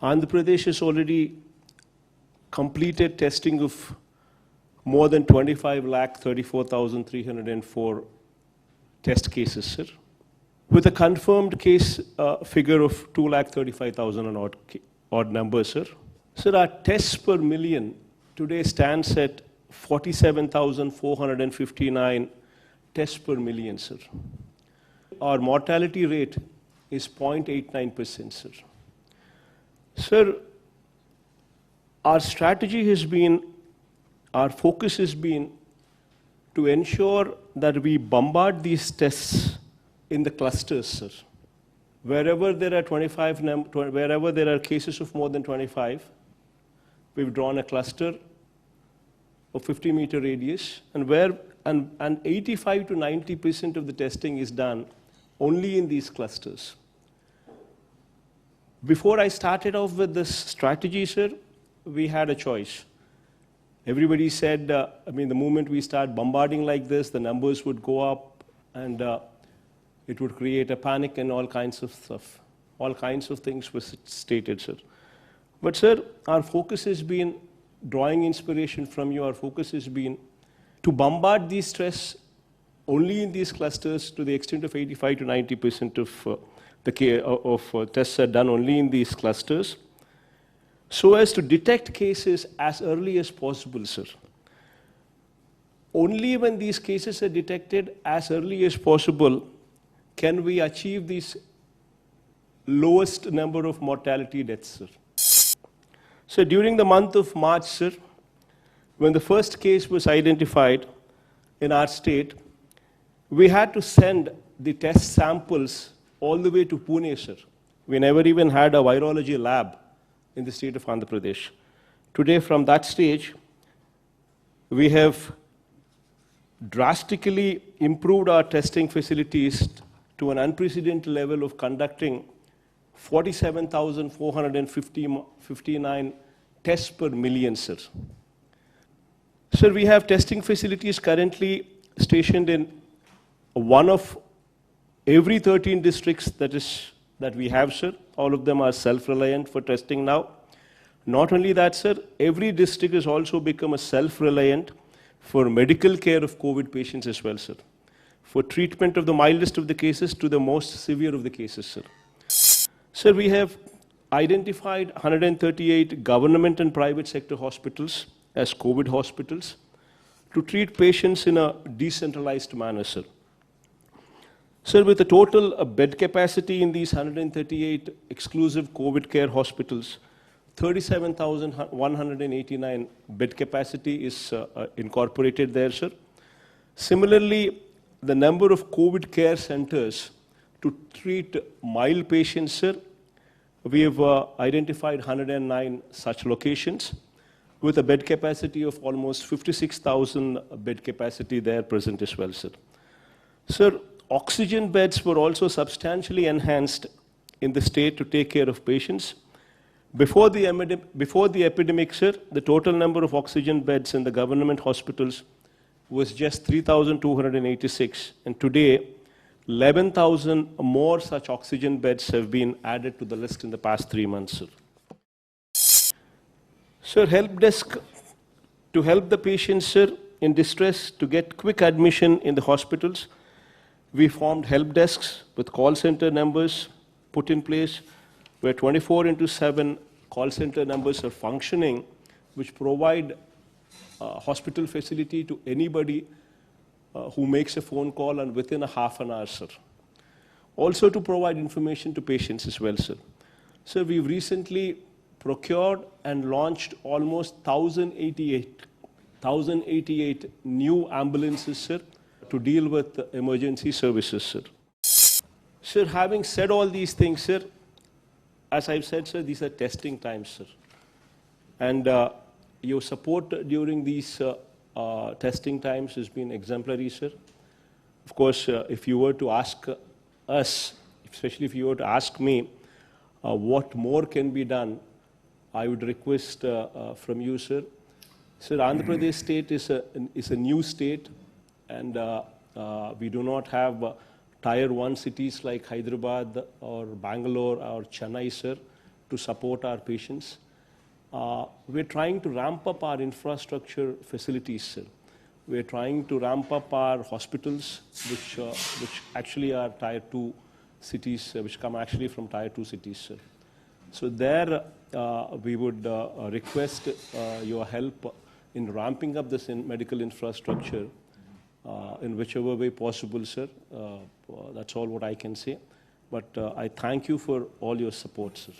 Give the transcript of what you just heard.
Andhra Pradesh has already completed testing of more than 25,34,304 test cases, sir, with a confirmed case figure of 2,35,000 and odd numbers, sir. Sir, our tests per million today stands at 47,459 tests per million, sir. Our mortality rate is 0.89%, sir. Sir, our strategy has been, our focus has been to ensure that we bombard these tests in the clusters, sir. Wherever there are wherever there are cases of more than 25, we've drawn a cluster of 50-meter radius, and 85 to 90% of the testing is done only in these clusters. Before I started off with this strategy, sir, we had a choice. Everybody said, the moment we start bombarding like this, the numbers would go up and it would create a panic and all kinds of stuff. All kinds of things were stated, sir. But, sir, our focus has been, drawing inspiration from you, our focus has been to bombard these tests only in these clusters to the extent of 85 to 90% of tests are done only in these clusters, so as to detect cases as early as possible, sir. Only when these cases are detected as early as possible can we achieve this lowest number of mortality deaths, sir. So during the month of March, sir, when the first case was identified in our state, we had to send the test samples all the way to Pune, sir. We never even had a virology lab in the state of Andhra Pradesh. Today, from that stage, we have drastically improved our testing facilities to an unprecedented level of conducting 47,459 tests per million, sir. Sir, we have testing facilities currently stationed in one of every 13 districts that we have, sir. All of them are self-reliant for testing now. Not only that, sir, every district has also become a self-reliant for medical care of COVID patients as well, sir, for treatment of the mildest of the cases to the most severe of the cases, sir. Sir, we have identified 138 government and private sector hospitals as COVID hospitals to treat patients in a decentralized manner, sir. Sir, with the total bed capacity in these 138 exclusive COVID care hospitals, 37,189 bed capacity is incorporated there, sir. Similarly, the number of COVID care centers to treat mild patients, sir, we have identified 109 such locations with a bed capacity of almost 56,000 bed capacity there present as well, sir. Sir, oxygen beds were also substantially enhanced in the state to take care of patients. Before the epidemic, sir, the total number of oxygen beds in the government hospitals was just 3,286. And today, 11,000 more such oxygen beds have been added to the list in the past 3 months, sir. Sir, help desk to help the patients, sir, in distress to get quick admission in the hospitals. We formed help desks with call center numbers put in place where 24/7 call center numbers are functioning, which provide hospital facility to anybody who makes a phone call and within a half an hour, sir. Also to provide information to patients as well, sir. Sir, we've recently procured and launched almost 1,088 new ambulances, sir, to deal with emergency services, sir. Sir, having said all these things, sir, as I've said, sir, these are testing times, sir. And your support during these testing times has been exemplary, sir. Of course, if you were to ask us, especially if you were to ask me what more can be done, I would request from you, sir. Sir, Andhra Pradesh state is a new state, and we do not have Tier 1 cities like Hyderabad or Bangalore or Chennai, sir. to support our patients. We're trying to ramp up our infrastructure facilities, sir. We're trying to ramp up our hospitals, which actually are Tier 2 cities, which come actually from Tier 2 cities, sir. So there, we would request your help in ramping up this medical infrastructure in whichever way possible, sir. That's all what I can say. But I thank you for all your support, sir.